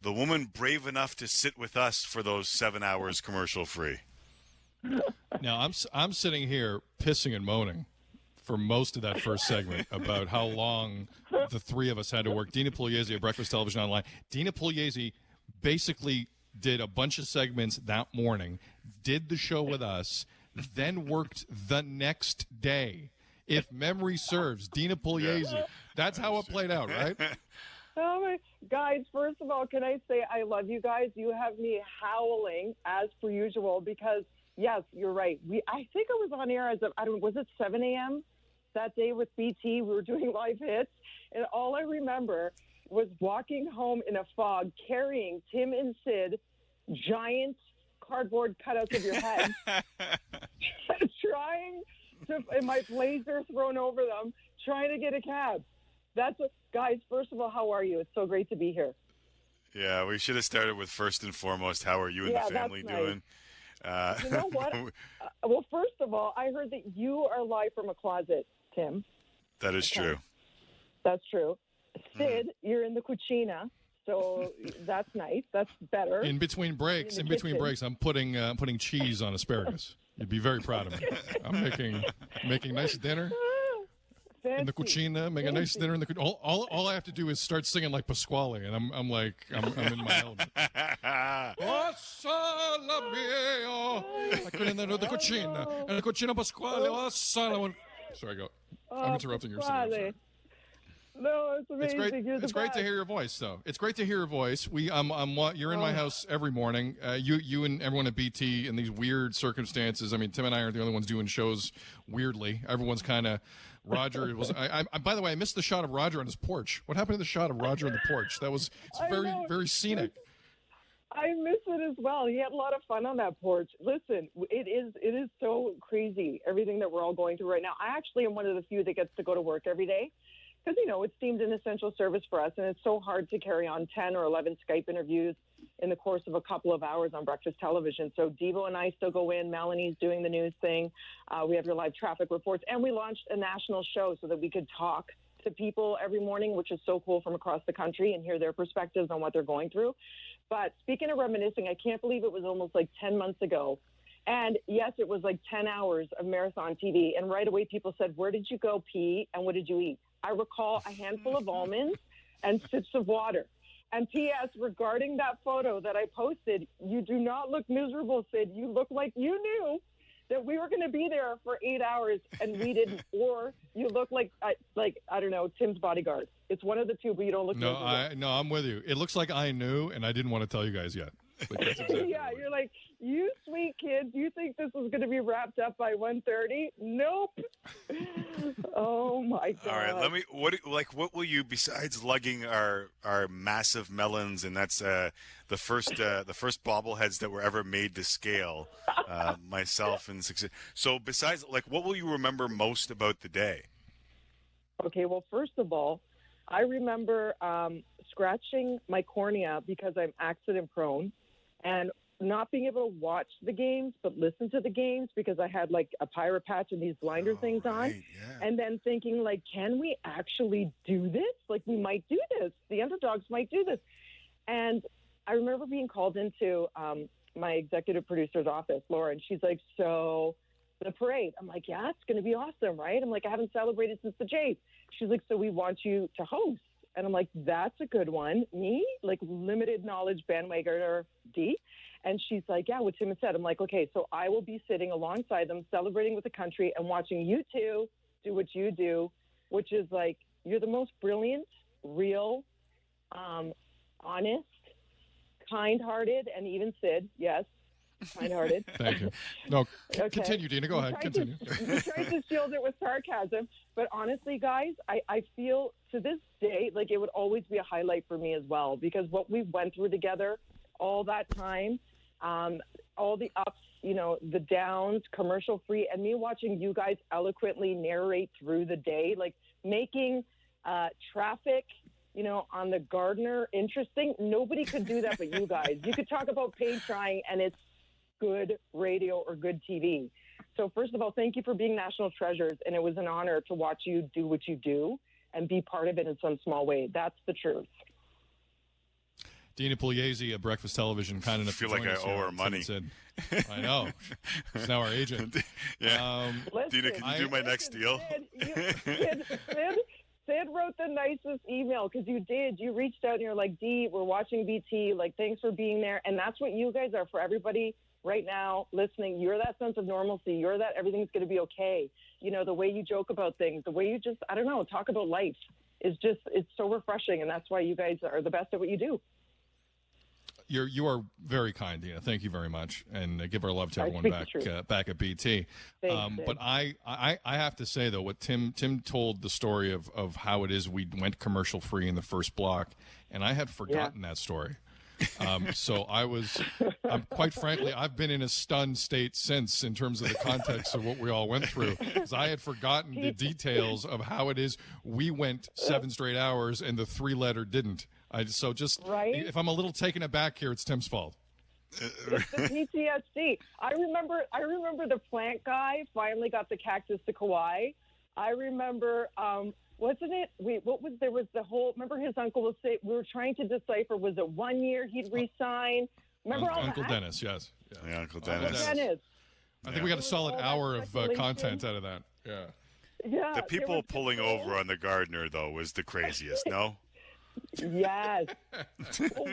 the woman brave enough to sit with us for those 7 hours commercial free. Now, I'm sitting here pissing and moaning for most of that first segment about how long the three of us had to work. Dina Pugliese of Breakfast Television Online. Dina Pugliese basically did a bunch of segments that morning, did the show with us, then worked the next day. If memory serves, Dina Pugliese. Yeah. That's how it played out, right? Oh my guys, first of all, can I say I love you guys? You have me howling as per usual because yes, you're right. I think I was on air as of, was it 7 a.m. that day with BT? We were doing live hits, and all I remember was walking home in a fog carrying Tim and Sid, giant cardboard cutouts of your head, trying to, and my blazer thrown over them, trying to get a cab. That's what, guys, first of all, how are you? It's so great to be here. Yeah, we should have started with first and foremost, how are you and the family doing? You know what? Well, first of all, I heard that you are live from a closet, Tim. That is true. That's true. Sid, you're in the cucina, so that's nice. That's better. In between breaks, I'm putting cheese on asparagus. You'd be very proud of me. I'm making nice dinner. Fancy. In the cucina, make a nice dinner in the cucina. All I have to do is start singing like Pasquale, and I'm in my element. Oh, sala mio, the cucina, and the cucina Pasquale. Oh, sala. Sorry, go. I'm interrupting your singing. No, it's amazing. It's great to hear your voice, though. It's great to hear your voice. You're in my house every morning. You and everyone at BT in these weird circumstances. I mean, Tim and I aren't the only ones doing shows weirdly. Everyone's kind of Roger. Was by the way, I missed the shot of Roger on his porch. What happened to the shot of Roger on the porch? It's very very scenic. I miss it as well. He had a lot of fun on that porch. Listen, it is so crazy everything that we're all going through right now. I actually am one of the few that gets to go to work every day. Because, it's deemed an essential service for us, and it's so hard to carry on 10 or 11 Skype interviews in the course of a couple of hours on breakfast television. So Devo and I still go in. Melanie's doing the news thing. We have your live traffic reports. And we launched a national show so that we could talk to people every morning, which is so cool, from across the country, and hear their perspectives on what they're going through. But speaking of reminiscing, I can't believe it was almost like 10 months ago. And yes, it was like 10 hours of marathon TV. And right away people said, where did you go pee and what did you eat? I recall a handful of almonds and sips of water. And P.S., regarding that photo that I posted, you do not look miserable, Sid. You look like you knew that we were going to be there for 8 hours and we didn't. Or you look like I don't know, Tim's bodyguard. It's one of the two, but you don't look miserable. I'm with you. It looks like I knew, and I didn't want to tell you guys yet. Exactly yeah, you're like, you sweet kids, you think this was going to be wrapped up by 1:30? Nope. Oh my God. All right, what will you, besides lugging our massive melons, and that's the first bobbleheads that were ever made to scale, myself and 6. So besides, what will you remember most about the day? Okay, well, first of all, I remember scratching my cornea because I'm accident prone, and not being able to watch the games but listen to the games because I had a pirate patch and these blinder things on. Yeah. And then thinking, can we actually do this? We might do this. The underdogs might do this. And I remember being called into my executive producer's office, Laura, and she's like, so the parade. I'm like, yeah, it's going to be awesome, right? I'm like, I haven't celebrated since the Jays. She's like, so we want you to host. And I'm like, that's a good one. Me? Limited knowledge bandwagoner D. And she's like, yeah, what Tim and Sid. I'm like, okay, so I will be sitting alongside them, celebrating with the country and watching you two do what you do, which is you're the most brilliant, real, honest, kind-hearted, and even Sid, yes, kind-hearted. Thank you. No, okay. Continue, Dina. Go ahead. Continue. You tried to shield it with sarcasm. But honestly, guys, I feel to this day it would always be a highlight for me as well, because what we went through together all that time, all the ups, the downs, commercial-free, and me watching you guys eloquently narrate through the day, making traffic, on the Gardner interesting. Nobody could do that but you guys. You could talk about paid trying, and it's good radio or good TV. So first of all, thank you for being national treasures, and it was an honor to watch you do what you do and be part of it in some small way. That's the truth. Dina Pugliese at Breakfast Television, kind enough I feel to like join I us owe here her on money. Tim and Sid. I know. She's now our agent. Yeah. Listen, Dina, can you do my next deal? Sid wrote the nicest email because you did. You reached out and you're like, Dee, we're watching BT. Like, thanks for being there. And that's what you guys are for everybody right now listening. You're that sense of normalcy. You're that everything's going to be okay. You know, the way you joke about things, the way you just, I don't know, talk about life is just, it's so refreshing. And that's why you guys are the best at what you do. You are very kind, Dina. Thank you very much, and give our love to everyone back at BT. But I have to say though, what Tim told the story of how it is we went commercial free in the first block, and I had forgotten that story. So quite frankly, I've been in a stunned state since in terms of the context of what we all went through, because I had forgotten the details of how it is we went 7 straight hours and the 3-letter didn't. If I'm a little taken aback here, it's Tim's fault. It's the PTSD. I remember the plant guy finally got the cactus to Kauai. I remember, wasn't it? There was the whole, remember his uncle was saying, we were trying to decipher, was it 1 year he'd resign? Remember Uncle Dennis, yes. Yeah, Uncle Dennis. I think we got a solid hour of content out of that. Yeah. Yeah. The people pulling over on the gardener, though, was the craziest, no? Yes. Well,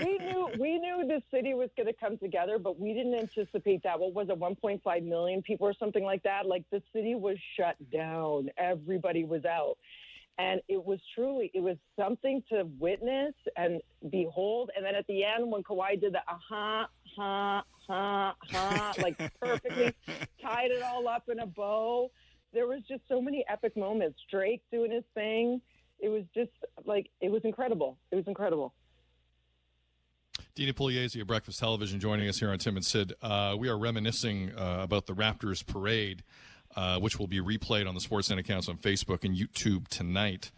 we knew the city was going to come together, but we didn't anticipate that. What was it, 1.5 million people or something like that? Like, the city was shut down. Everybody was out. And it was something to witness and behold. And then at the end, when Kauai did the like perfectly tied it all up in a bow, there was just so many epic moments. Drake doing his thing. It was just like, it was incredible. It was incredible. Dina Pugliese of Breakfast Television joining us here on Tim and Sid. We are reminiscing about the Raptors parade, which will be replayed on the Sportsnet accounts on Facebook and YouTube tonight.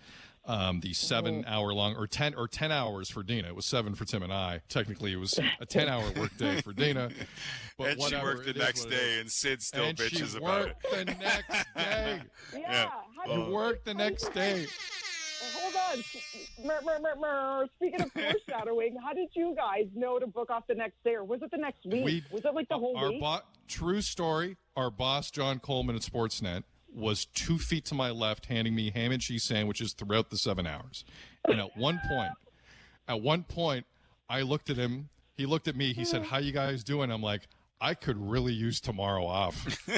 The 7-hour-long, or 10 hours for Dina. It was 7 for Tim and I. Technically, it was a 10-hour workday for Dina. But and she worked the next day, and Sid still bitches about it. The next day. Yeah. You worked the next day. Hold on. Speaking of foreshadowing, how did you guys know to book off the next day, or was it the next week? Was it like the whole week? True story. Our boss, John Coleman at Sportsnet, was 2 feet to my left handing me ham and cheese sandwiches throughout the 7 hours. And at one point, I looked at him. He looked at me. He said, "How you guys doing?" I'm like, "I could really use tomorrow off."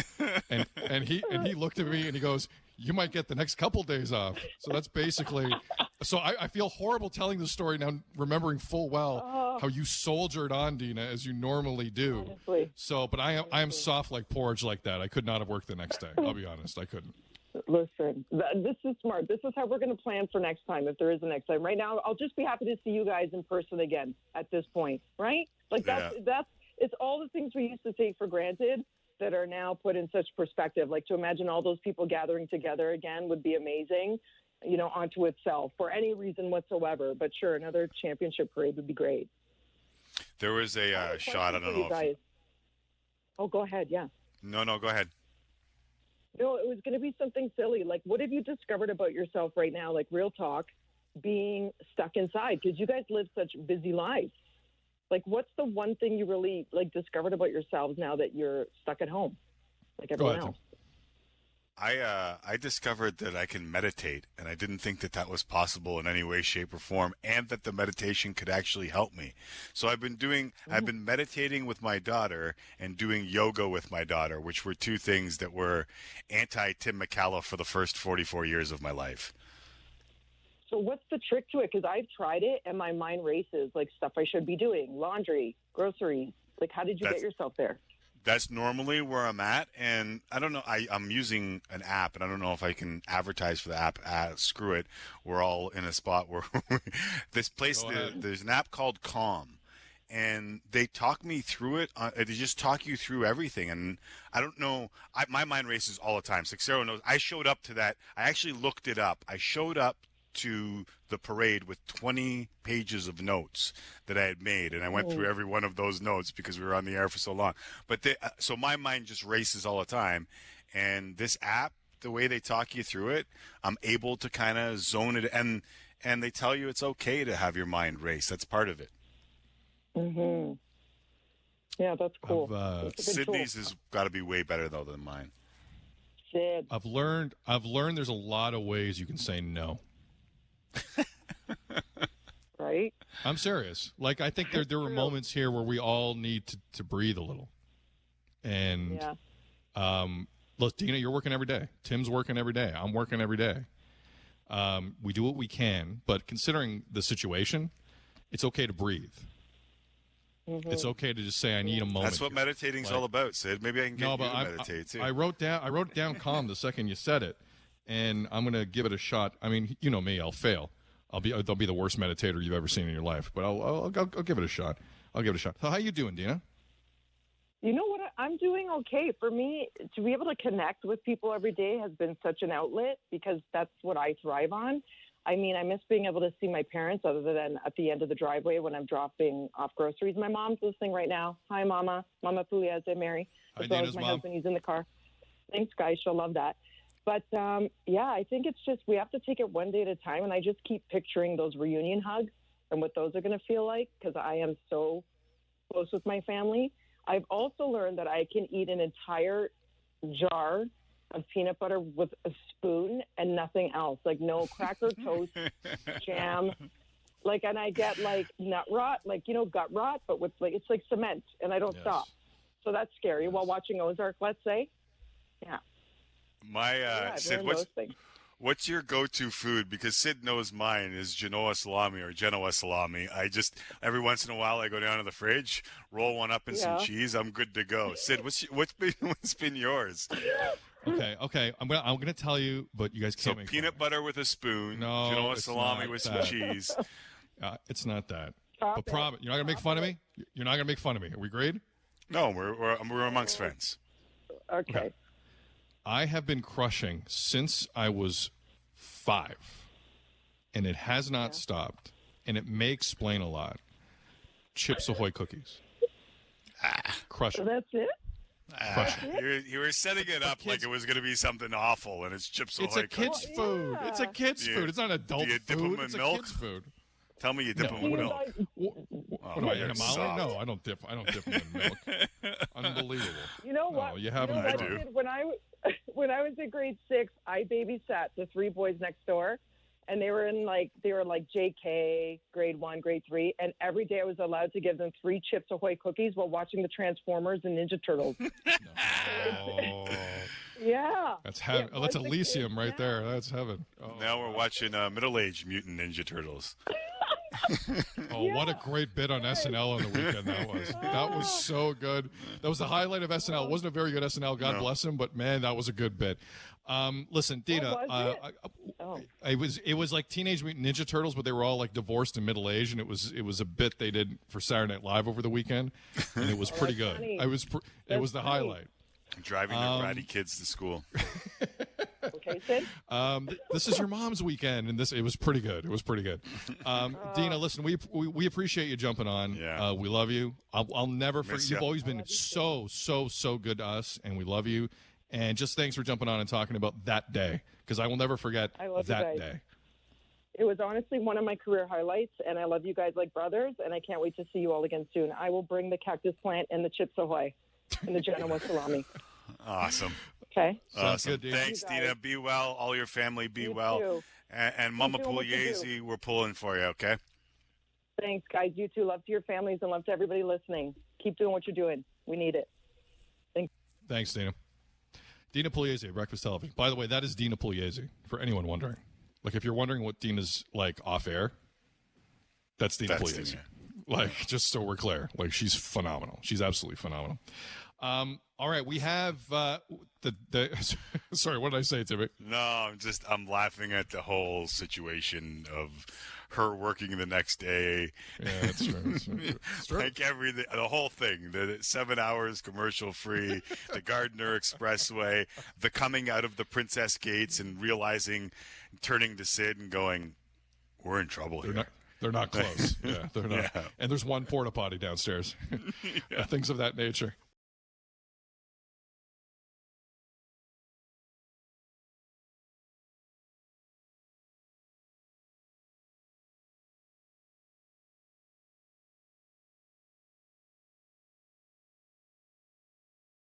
and he looked at me and he goes, "You might get the next couple days off." So that's basically. So I feel horrible telling the story now, remembering full well how you soldiered on, Dina, as you normally do. Honestly. So, but I am soft like porridge like that. I could not have worked the next day. I'll be honest, I couldn't. Listen, this is smart. This is how we're going to plan for next time, if there is a next time. Right now, I'll just be happy to see you guys in person again at this point, right? Like that's it's all the things we used to take for granted that are now put in such perspective. Like, to imagine all those people gathering together again would be amazing, you know, onto itself for any reason whatsoever. But sure, another championship parade would be great. There was a shot. I don't know if. Oh, go ahead. Yeah. No, go ahead. No, it was going to be something silly. Like, what have you discovered about yourself right now? Like, real talk, being stuck inside, because you guys live such busy lives. Like, what's the one thing you really discovered about yourselves now that you're stuck at home, like everyone else? I discovered that I can meditate, and I didn't think that was possible in any way, shape, or form, and that the meditation could actually help me. So I've been meditating with my daughter and doing yoga with my daughter, which were two things that were anti-Tim McCalla for the first 44 years of my life. So what's the trick to it? Because I've tried it, and my mind races, like stuff I should be doing, laundry, groceries. Like, how did you get yourself there? That's normally where I'm at, and I don't know. I'm using an app, and I don't know if I can advertise for the app. Screw it. We're all in a spot where this place. There's an app called Calm, and they talk me through it. They just talk you through everything, and I don't know. My mind races all the time. Sarah knows. I showed up to that. I actually looked it up. I showed up to the parade with 20 pages of notes that I had made, and I went through every one of those notes because we were on the air for so long. But so my mind just races all the time, and this app, the way they talk you through it, I'm able to kind of zone it, and they tell you it's okay to have your mind race. That's part of it. Mm-hmm. Yeah, that's cool. That's a good Sydney's tool. has got to be way better though than mine. Sid. I've learned there's a lot of ways you can say no. Right? I'm serious. Like, I think there were moments here where we all need to breathe a little. And, look, Dina, you're working every day. Tim's working every day. I'm working every day. We do what we can, but considering the situation, it's okay to breathe. Mm-hmm. It's okay to just say, I need a moment. That's what meditating's all about, Sid. Maybe I can get you to meditate, too. I wrote it down calm the second you said it, and I'm going to give it a shot. I mean, you know me, I'll fail. I'll be the worst meditator you've ever seen in your life, but I'll give it a shot. I'll give it a shot. So how you doing, Dina? You know what? I'm doing okay. For me, to be able to connect with people every day has been such an outlet because that's what I thrive on. I mean, I miss being able to see my parents other than at the end of the driveway when I'm dropping off groceries. My mom's listening right now. Hi, Mama. Mama Pugliese, Mary. Hi, as well Dina's as my mom. husband. He's in the car. Thanks, guys. She'll love that. But, yeah, I think it's just we have to take it one day at a time, and I just keep picturing those reunion hugs and what those are going to feel like because I am so close with my family. I've also learned that I can eat an entire jar of peanut butter with a spoon and nothing else, like no cracker toast, jam. Like, and I get like nut rot, like, you know, gut rot, but with like, it's like cement and I don't stop. So that's scary while watching Ozark, let's say. Yeah. Sid, what's your go-to food? Because Sid knows mine is Genoa salami or Genoa salami. I just, every once in a while, I go down to the fridge, roll one up in some cheese. I'm good to go. Sid, what's been yours? Okay. I'm gonna tell you, but you guys can't make peanut butter with a spoon. No, Genoa salami with some cheese. It's not that. But you're not gonna make fun of me. You're not gonna make fun of me. Are we agreed? No, we're amongst friends. Okay. I have been crushing since I was 5, and it has not stopped, and it may explain a lot. Chips Ahoy cookies. Crush it. That's it? You were setting it up like it was going to be something awful, and it's Chips Ahoy It's a kid's food. It's a kid's food. It's not adult food. Do you dip them in milk? Kid's food. Tell me you dip them in milk. What do I eat a Molly? No, I don't dip them in milk. Unbelievable. You know what? No, you have them. I do. When I was in grade 6, I babysat the 3 boys next door, and they were like JK, grade 1, grade 3, and every day I was allowed to give them 3 Chips Ahoy cookies while watching the Transformers and Ninja Turtles. No. Yeah. That's heaven. Yeah, that's Elysium right there. That's heaven. Now we're watching Middle-Aged Mutant Ninja Turtles. What a great bit on SNL on the weekend that was. That was so good. That was the highlight of SNL. It wasn't a very good SNL, God bless him, but man, that was a good bit. Listen, Dina, it was like Teenage Mutant Ninja Turtles, but they were all like divorced and middle aged, and it was a bit they did for Saturday Night Live over the weekend, and it was pretty good. Funny. It was the highlight. Driving the bratty kids to school. Okay, Sid? This is your mom's weekend, and it was pretty good. It was pretty good. Dina, listen, we appreciate you jumping on. Yeah. We love you. I'll never forget. You've always been so good to us, and we love you. And just thanks for jumping on and talking about that day, because I will never forget that day. It was honestly one of my career highlights, and I love you guys like brothers, and I can't wait to see you all again soon. I will bring the cactus plant and the Chips Ahoy and the Genoa salami. Awesome. Okay. Sounds good, Dina. Thanks, Dina. Be well. All your family be well. Too. And Mama Pugliese, we're pulling for you, okay? Thanks, guys. You too. Love to your families and love to everybody listening. Keep doing what you're doing. We need it. Thanks, Dina. Dina Pugliese, Breakfast Television. By the way, that is Dina Pugliese, for anyone wondering. Like, if you're wondering what Dina's like off air, that's Dina Pugliese. Dina. Like, just so we're clear. Like, she's phenomenal. She's absolutely phenomenal. All right, we have sorry, what did I say, Timmy? No, I'm laughing at the whole situation of her working the next day. Yeah, that's true. It's true. Like everything, the whole thing, the 7 hours commercial free, the Gardner Expressway, the coming out of the Princess Gates and realizing, turning to Sid and going, we're in trouble here. They're not close. Yeah, they're not. Yeah. And there's one porta potty downstairs. Things of that nature.